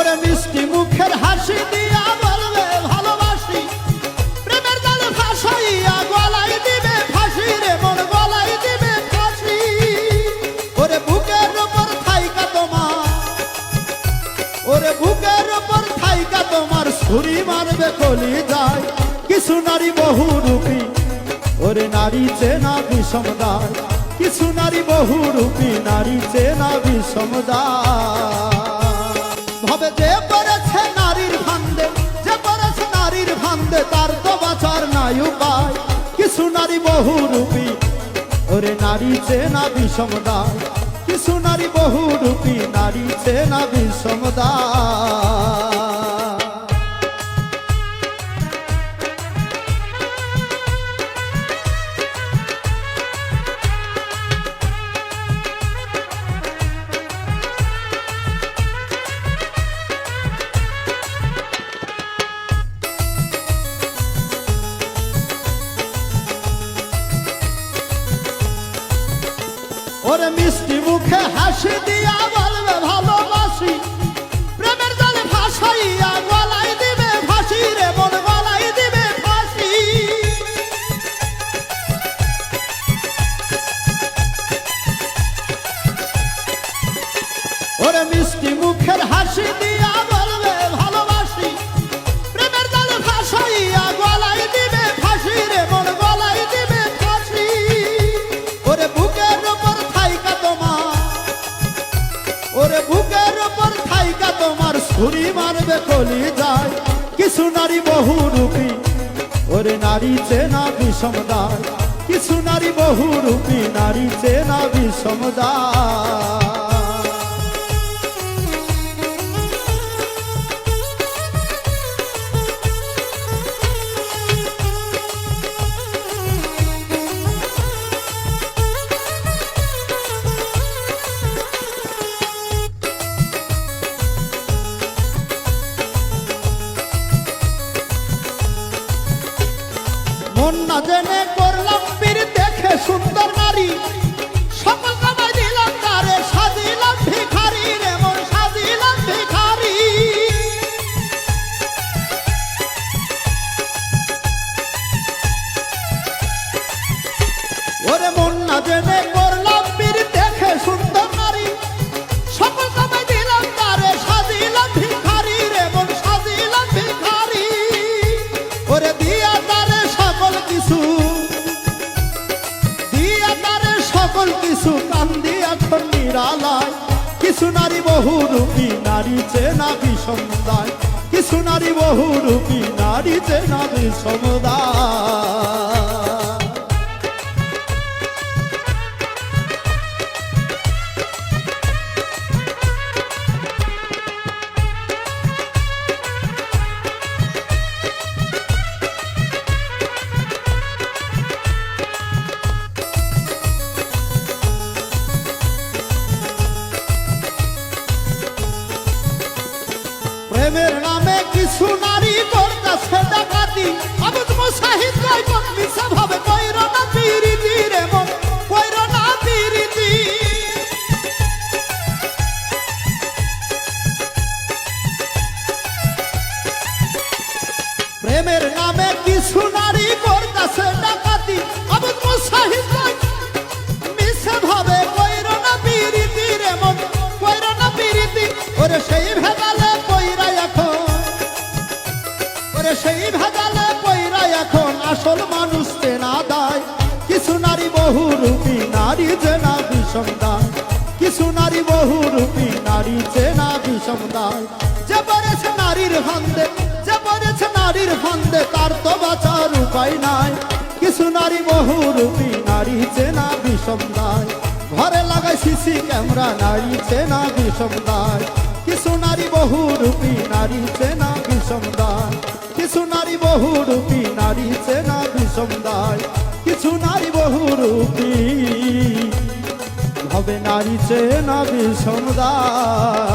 ওরে মিষ্টি মুখের হাসি দিয়া বলবে ভালোবাসি, প্রেমের জালে ফাঁসাইয়া গলায় দিবে ফাঁসি রে মন গলায় দিবে ফাঁসি। ওরে বুকের উপর থাইকা তোমার, ওরে বুকের উপর থাইকা তোমার ছুরি মারবে কলি যায়। কিছু নারী বহুরূপী, ওরে নারী চেনা বিষমদায়, কিছু নারী বহুরূপী নারী চেনা বিষমদায়। ভাবে যে পড়েছে নারীর ফান্দে, যে পড়েছে নারীর ফান্দে তার তো বাঁচার নাই উপায়। কিছু নারী বহুরূপী, ওরে নারী চেনা বিষমদায়, কিছু নারী বহুরূপী নারী চেনা বিষমদায়। ওরে মিষ্টি মুখে হাসি দিয়া বলবে ভালোবাসি, প্রেমের জালে ফাঁসাইয়া গলায় দিবে ফাঁসি রে মন গলায় দিবে ফাঁসি। ওরে মিষ্টি মুখের হাসি দিয়া বলবে ভালোবাসি, প্রেমের জালে ফাঁসাইয়া গলায় দিবে ফাঁসি রে মন গলায় দিবে ফাঁসি। ওরে বুকের উপর থাইকা তোমার, ওরে বুকের উপর থাইকা তোমার ছুরি মারবে কলি যায়। কিছু নারী বহুরূপী, ওরে নারী চেনা বিষমদায়, কিছু নারী বহুরূপী নারী চেনা বিষমদায়। মন না জেনে করলাম পীর দেখে সুন্দর নারী, সকল কামাই দিলাম তারে সাজিলাম ভিখারি রে মন সাজিলাম ভিখারি। ওরে মন না জেনে করলাম পীর দেখে সুন্দর নারী, সকল কামাই দিলাম তারে সাজিলাম ভিখারি রে মন সাজিলাম ভিখারি। ওরে দিয়া তারে সকল কিছু, দিয়া তারে সকল কিছু কান্দি এখন নিরালায়। কিছু নারী বহুরূপী নারী চেনা বিষমদায়, কিছু নারী বহুরূপী নারী চেনা বিষমদায়। প্রেমের নামে কিছু নারী করতেছে ডাকাতি, আবুল মুসাহিদ কয় কোন মিছা ভাবে কইরো না পিরিতি রে মন কইরো না পিরিতি। প্রেমের নামে কিছু নারী করতেছে ডাকাতি, আবুল মুসাহিদ কয় মিছা ভাবে কইরো না পিরিতি রে মন কইরো না পিরিতি। ওরে সেই ভেদালে কইরা এখন, ওরে সেই ভেদালে কইরা এখন আসল মানুষ চেনা দায়। কিছু নারী বহুরূপী নারী চেনা বিষমদায়, কিছু নারী বহুরূপী নারী চেনা বিষমদায়। যে পড়েছে নারীর ফান্দে, যে পড়েছে নারীর ফান্দে তার তো বাঁচার উপায় নাই। কিছু নারী বহুরূপী নারী চেনা বিষমদায়, ঘরে লাগাই সিসি ক্যামেরা নারী চেনা বিষমদায়। কিছু নারী বহুরূপী নারী চেনা বিষমদায়, কিছু নারী বহুরূপী নারী চেনা বিষমদায়, কিছু নারী বহুরূপী হবে নারী চেনা বিষমদায়।